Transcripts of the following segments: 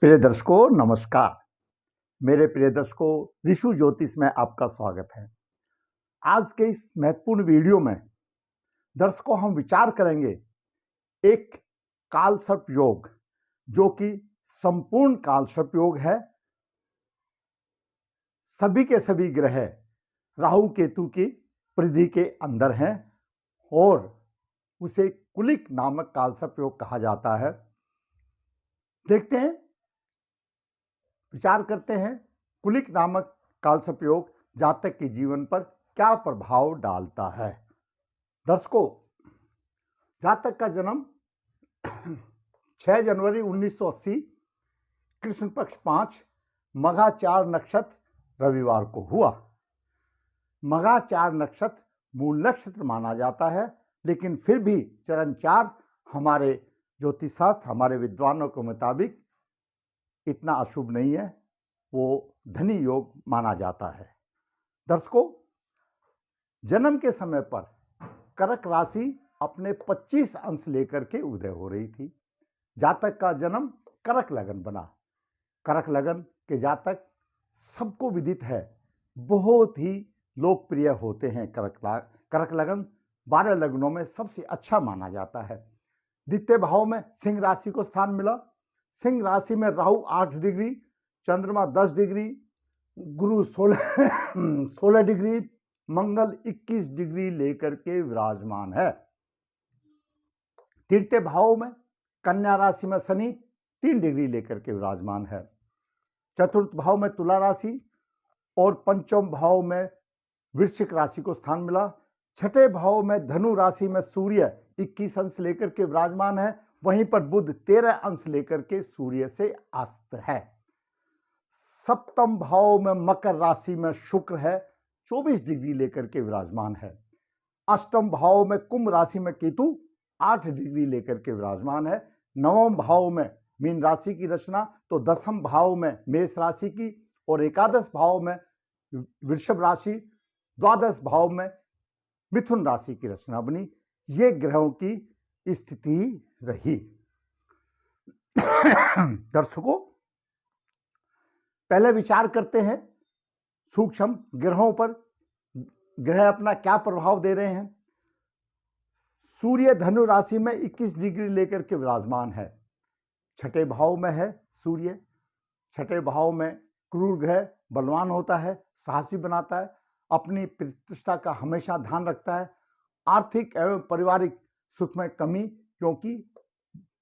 प्रिय दर्शकों नमस्कार। मेरे प्रिय दर्शकों, ऋषु ज्योतिष में आपका स्वागत है। आज के इस महत्वपूर्ण वीडियो में दर्शकों हम विचार करेंगे एक कालसर्प योग, जो कि संपूर्ण कालसर्प योग है। सभी के सभी ग्रह राहु केतु की परिधि के अंदर हैं और उसे कुलिक नामक कालसर्प योग कहा जाता है। देखते हैं, विचार करते हैं कुलिक नामक कालसर्प योग जातक के जीवन पर क्या प्रभाव डालता है। दर्शकों, जातक का जन्म 6 जनवरी 1980 कृष्ण पक्ष 5 मघा 4 नक्षत्र रविवार को हुआ। मघा 4 नक्षत्र मूल नक्षत्र माना जाता है, लेकिन फिर भी चरण 4 हमारे ज्योतिष शास्त्र, हमारे विद्वानों के मुताबिक इतना अशुभ नहीं है, वो धनी योग माना जाता है। दर्शकों, जन्म के समय पर कर्क राशि अपने 25 अंश लेकर के उदय हो रही थी। जातक का जन्म कर्क लगन बना। कर्क लगन के जातक सबको विदित है, बहुत ही लोकप्रिय होते हैं। कर्क लगन 12 लग्नों में सबसे अच्छा माना जाता है। द्वितीय भाव में सिंह राशि को स्थान मिला। सिंह राशि में राहु 8 डिग्री, चंद्रमा 10 डिग्री, गुरु 16 डिग्री, मंगल 21 डिग्री लेकर के विराजमान है। तृतीय भाव में कन्या राशि में शनि 3 डिग्री लेकर के विराजमान है। चतुर्थ भाव में तुला राशि और पंचम भाव में वृश्चिक राशि को स्थान मिला। छठे भाव में धनु राशि में सूर्य 21 अंश लेकर के विराजमान है। वहीं पर बुध 13 अंश लेकर के सूर्य से अस्त है। सप्तम भाव में मकर राशि में शुक्र है, 24 डिग्री लेकर के विराजमान है। अष्टम भाव में कुंभ राशि में केतु 8 डिग्री लेकर के विराजमान है। नवम भाव में मीन राशि की रचना, तो दसम भाव में मेष राशि की और एकादश भाव में वृषभ राशि, द्वादश भाव में मिथुन राशि की रचना बनी। ये ग्रहों की स्थिति रही। दर्शकों, पहले विचार करते हैं सूक्ष्म ग्रहों पर, ग्रह अपना क्या प्रभाव दे रहे हैं। सूर्य धनु राशि में 21 डिग्री लेकर के विराजमान है। छठे भाव में है सूर्य। छठे भाव में क्रूर ग्रह बलवान होता है, साहसी बनाता है, अपनी प्रतिष्ठा का हमेशा ध्यान रखता है। आर्थिक एवं पारिवारिक सुख में कमी, क्योंकि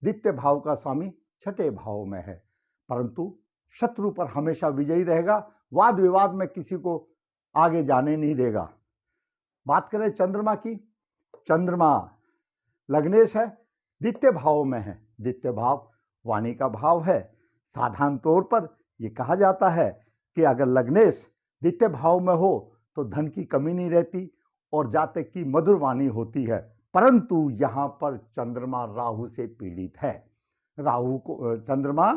द्वितीय भाव का स्वामी छठे भाव में है, परंतु शत्रु पर हमेशा विजयी रहेगा। वाद विवाद में किसी को आगे जाने नहीं देगा। बात करें चंद्रमा की, चंद्रमा लग्नेश है, द्वितीय भाव में है। द्वितीय भाव वाणी का भाव है। साधारण तौर पर यह कहा जाता है कि अगर लग्नेश द्वितीय भाव में हो तो धन की कमी नहीं रहती और जातक की मधुर वाणी होती है। परंतु यहाँ पर चंद्रमा राहु से पीड़ित है। चंद्रमा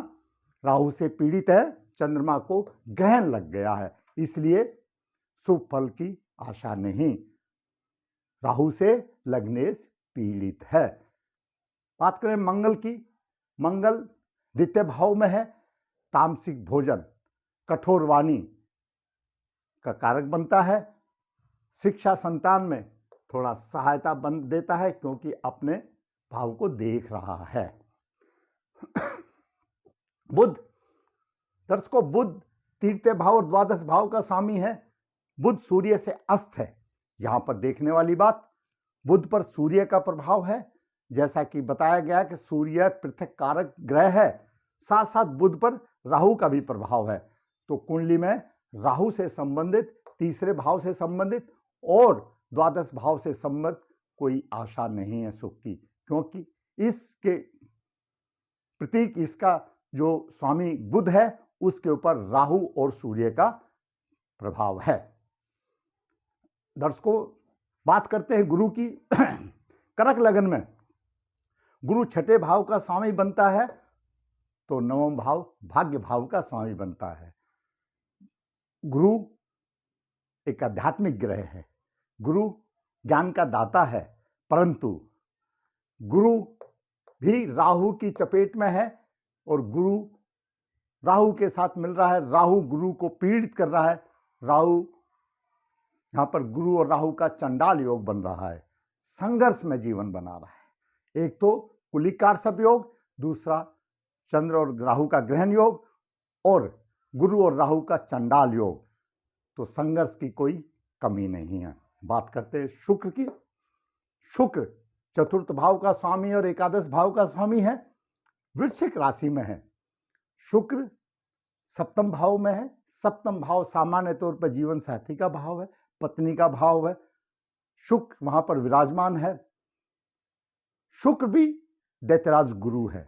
राहु से पीड़ित है, चंद्रमा को ग्रहण लग गया है, इसलिए शुभ फल की आशा नहीं। राहु से लग्नेश पीड़ित है। बात करें मंगल की, मंगल द्वितीय भाव में है। तामसिक भोजन, कठोर वाणी का कारक बनता है। शिक्षा संतान में थोड़ा सहायता बन देता है, क्योंकि अपने भाव को देख रहा है। बुध, दर्शकों, बुध तृतीय भाव और द्वादश भाव का स्वामी है। बुध सूर्य से अस्त है। यहां पर देखने वाली बात, बुध पर सूर्य का प्रभाव है। जैसा कि बताया गया कि सूर्य पृथक कारक ग्रह है, साथ साथ बुध पर राहु का भी प्रभाव है। तो कुंडली में राहु से संबंधित, तीसरे भाव से संबंधित और द्वादश भाव से संबंधित कोई आशा नहीं है सुख की, क्योंकि इसके प्रतीक, इसका जो स्वामी बुध है, उसके ऊपर राहु और सूर्य का प्रभाव है। दर्शकों, बात करते हैं गुरु की। कर्क लगन में गुरु छठे भाव का स्वामी बनता है, तो नवम भाव भाग्य भाव का स्वामी बनता है। गुरु एक आध्यात्मिक ग्रह है, गुरु ज्ञान का दाता है, परंतु गुरु भी राहु की चपेट में है और गुरु राहु के साथ मिल रहा है, राहु गुरु को पीड़ित कर रहा है। राहु यहां पर गुरु और राहु का चंडाल योग बन रहा है, संघर्ष में जीवन बना रहा है। एक तो कुलिक कारसप योग, दूसरा चंद्र और राहु का ग्रहण योग, और गुरु और राहु का चंडाल योग। तो संघर्ष की कोई कमी नहीं है। बात करते हैं शुक्र की। शुक्र चतुर्थ भाव का स्वामी और एकादश भाव का स्वामी है, वृश्चिक राशि में है। शुक्र सप्तम भाव में है। सप्तम भाव सामान्य तौर पर जीवन साथी का भाव है, पत्नी का भाव है। शुक्र वहां पर विराजमान है। शुक्र भी दैत्यराज गुरु है।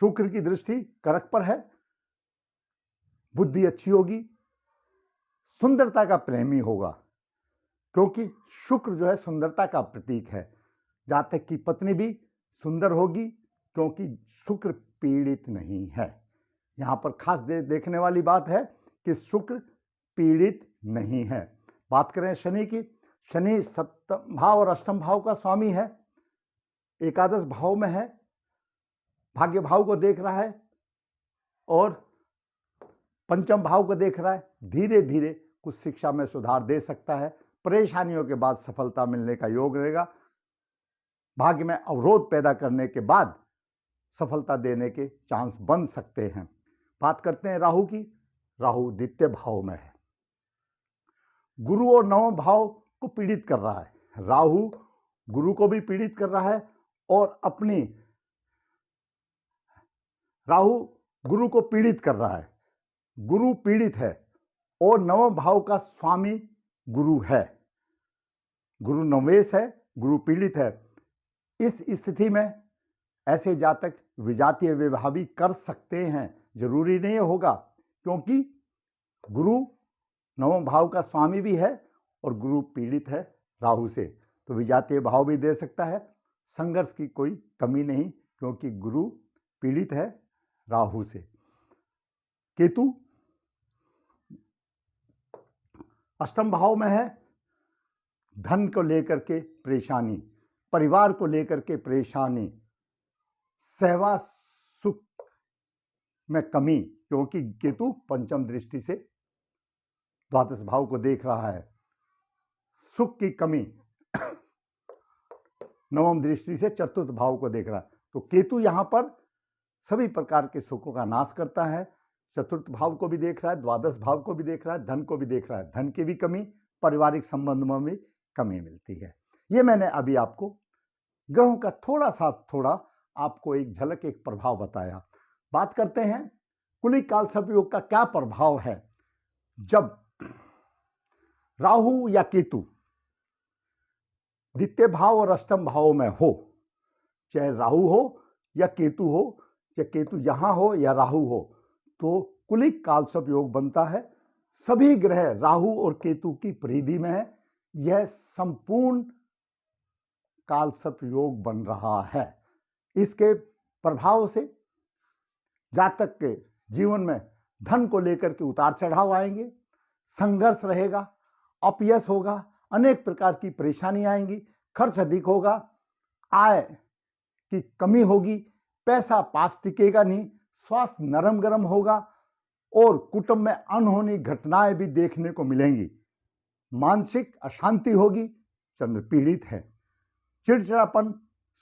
शुक्र की दृष्टि करक पर है। बुद्धि अच्छी होगी, सुंदरता का प्रेमी होगा, क्योंकि शुक्र जो है सुंदरता का प्रतीक है। जातक की पत्नी भी सुंदर होगी, क्योंकि शुक्र पीड़ित नहीं है। यहां पर खास देखने वाली बात है कि शुक्र पीड़ित नहीं है। बात करें शनि की। शनि सप्तम भाव और अष्टम भाव का स्वामी है, एकादश भाव में है, भाग्य भाव को देख रहा है और पंचम भाव को देख रहा है। धीरे धीरे कुछ शिक्षा में सुधार दे सकता है। परेशानियों के बाद सफलता मिलने का योग रहेगा। भाग्य में अवरोध पैदा करने के बाद सफलता देने के चांस बन सकते हैं। बात करते हैं राहु की। राहु द्वितीय भाव में है, गुरु और नवम भाव को पीड़ित कर रहा है। राहु गुरु को भी पीड़ित कर रहा है और अपनी राहु गुरु को पीड़ित कर रहा है। गुरु पीड़ित है और नवम भाव का स्वामी गुरु है। गुरु नवेश है, गुरु पीड़ित है। इस स्थिति में ऐसे जातक विजातीय विवाह भी कर सकते हैं, जरूरी नहीं होगा, क्योंकि गुरु नवम भाव का स्वामी भी है और गुरु पीड़ित है राहु से, तो विजातीय भाव भी दे सकता है। संघर्ष की कोई कमी नहीं, क्योंकि गुरु पीड़ित है राहु से। केतु अष्टम भाव में है। धन को लेकर के परेशानी, परिवार को लेकर के परेशानी, सहवास सुख में कमी, क्योंकि केतु पंचम दृष्टि से द्वादश भाव को देख रहा है। सुख की कमी नवम दृष्टि से चतुर्थ भाव को देख रहा है। तो केतु यहां पर सभी प्रकार के सुखों का नाश करता है। चतुर्थ भाव को भी देख रहा है, द्वादश भाव को भी देख रहा है, धन को भी देख रहा है। धन की भी कमी, पारिवारिक संबंध में भी कमी मिलती है। ये मैंने अभी आपको ग्रहों का थोड़ा आपको एक झलक, एक प्रभाव बताया। बात करते हैं कुलिक कालसर्प योग का क्या प्रभाव है। जब राहु या केतु द्वितीय भाव और अष्टम भाव में हो, चाहे राहु हो या केतु हो, चाहे केतु यहां हो या राहु हो, तो कुलिक कालसर्प योग बनता है। सभी ग्रह राहु और केतु की परिधि में है। यह संपूर्ण कालसर्प योग बन रहा है। इसके प्रभाव से जातक के जीवन में धन को लेकर के उतार चढ़ाव आएंगे, संघर्ष रहेगा, अपयश होगा, अनेक प्रकार की परेशानी आएंगी, खर्च अधिक होगा, आय की कमी होगी, पैसा पास टिकेगा नहीं, स्वास्थ्य नरम गरम होगा और कुटुंब में अनहोनी घटनाएं भी देखने को मिलेंगी। मानसिक अशांति होगी, चंद्र पीड़ित है, चिड़चिड़ापन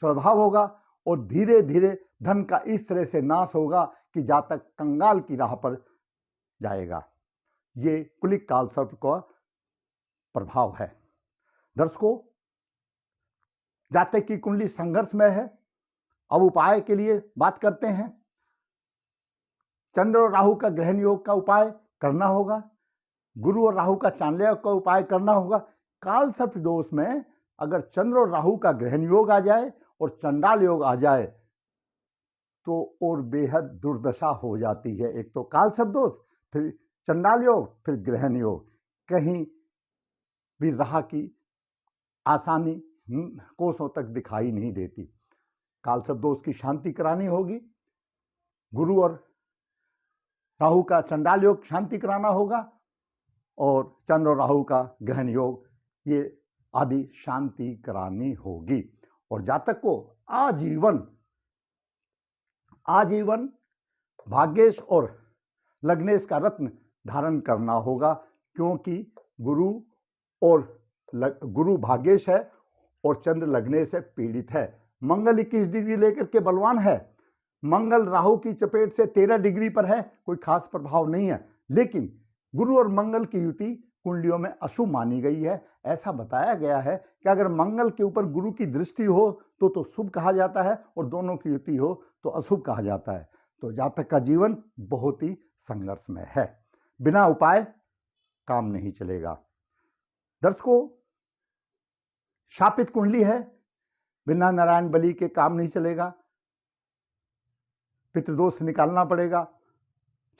स्वभाव होगा और धीरे धीरे धन का इस तरह से नाश होगा कि जातक कंगाल की राह पर जाएगा। ये कुलिक कालसर्प का प्रभाव है। दर्शकों, जातक की कुंडली संघर्ष में है। अब उपाय के लिए बात करते हैं। चंद्र और राहु का ग्रहण योग का उपाय करना होगा, गुरु और राहु का चांद्र योग का उपाय करना होगा। कालसर्प दोष में अगर चंद्र और राहु का ग्रहण योग आ जाए और चंडाल योग आ जाए तो और बेहद दुर्दशा हो जाती है। एक तो कालसर्प दोष, फिर चंडाल योग, फिर ग्रहण योग, कहीं भी राह की आसानी कोसों तक दिखाई नहीं देती। कालसर्प दोष की शांति करानी होगी, गुरु और राहु का चंडाल योग शांति कराना होगा और चंद्र और राहु का ग्रहण योग ये आदि शांति करानी होगी। और जातक को आजीवन भाग्येश और लग्नेश का रत्न धारण करना होगा, क्योंकि गुरु भाग्येश है और चंद्र लग्नेश से पीड़ित है। मंगल 21 डिग्री लेकर के बलवान है। मंगल राहु की चपेट से 13 डिग्री पर है, कोई खास प्रभाव नहीं है, लेकिन गुरु और मंगल की युति कुंडलियों में अशुभ मानी गई है। ऐसा बताया गया है कि अगर मंगल के ऊपर गुरु की दृष्टि हो तो शुभ कहा जाता है और दोनों की युति हो तो अशुभ कहा जाता है। तो जातक का जीवन बहुत ही संघर्षमय है, बिना उपाय काम नहीं चलेगा। दर्शकों, शापित कुंडली है, बिना नारायण बलि के काम नहीं चलेगा। पितृदोष निकालना पड़ेगा,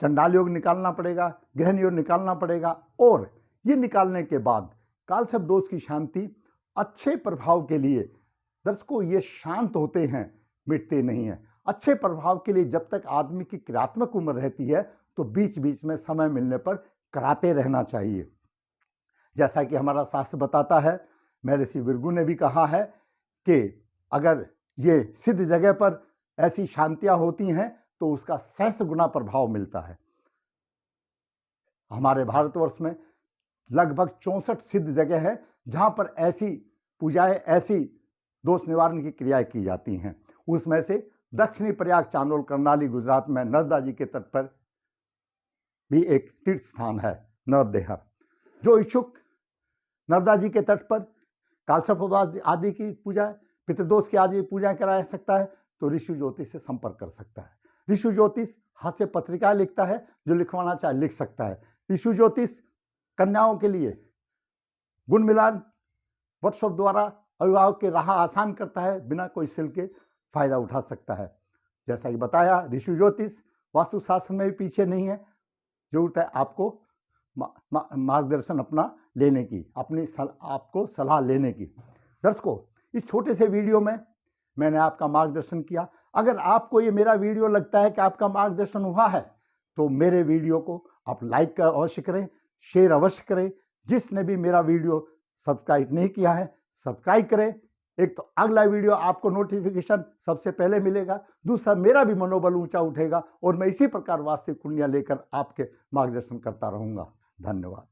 चंडाल योग निकालना पड़ेगा, गहन योग निकालना पड़ेगा, और ये निकालने के बाद कालसर्प दोष की शांति अच्छे प्रभाव के लिए, दर्शकों ये शांत होते हैं, मिटते नहीं हैं। अच्छे प्रभाव के लिए जब तक आदमी की क्रियात्मक उम्र रहती है तो बीच बीच में समय मिलने पर कराते रहना चाहिए। जैसा कि हमारा शास्त्र बताता है, महर्षि भृगु ने भी कहा है कि अगर ये सिद्ध जगह पर ऐसी शांतियां होती हैं तो उसका सहस्त्र गुना प्रभाव मिलता है। हमारे भारतवर्ष में लगभग 64 सिद्ध जगह है जहां पर ऐसी पूजाएं, ऐसी दोष निवारण की क्रियाएं की जाती हैं। उसमें से दक्षिणी प्रयाग, चांदोल, करनाली, गुजरात में नर्मदा जी के तट पर भी एक तीर्थ स्थान है, नरदेहर। जो इच्छुक नर्मदा जी के तट पर कालसर्प आदि की पूजा, पितृदोष की आदि पूजा करा सकता है तो ऋषि ज्योतिष से संपर्क कर सकता है। ऋषि ज्योतिष हाथ से पत्रिकाएं लिखता है, जो लिखवाना चाहे लिख सकता है। ऋषि ज्योतिष कन्याओं के लिए गुण मिलान व्हाट्सएप द्वारा अभिभावक के राह आसान करता है, बिना कोई शुल्क के फायदा उठा सकता है। जैसा कि बताया, ऋषि ज्योतिष वास्तुशास्त्र में भी पीछे नहीं है। जरूरत है आपको मार्गदर्शन अपना लेने की, आपको सलाह लेने की। दर्शकों, इस छोटे से वीडियो में मैंने आपका मार्गदर्शन किया। अगर आपको ये मेरा वीडियो लगता है कि आपका मार्गदर्शन हुआ है तो मेरे वीडियो को आप लाइक कर अवश्य करें, शेयर अवश्य करें। जिसने भी मेरा वीडियो सब्सक्राइब नहीं किया है, सब्सक्राइब करें। एक तो अगला वीडियो आपको नोटिफिकेशन सबसे पहले मिलेगा, दूसरा मेरा भी मनोबल ऊंचा उठेगा और मैं इसी प्रकार वास्तविक कुंडलियां लेकर आपके मार्गदर्शन करता रहूंगा। धन्यवाद।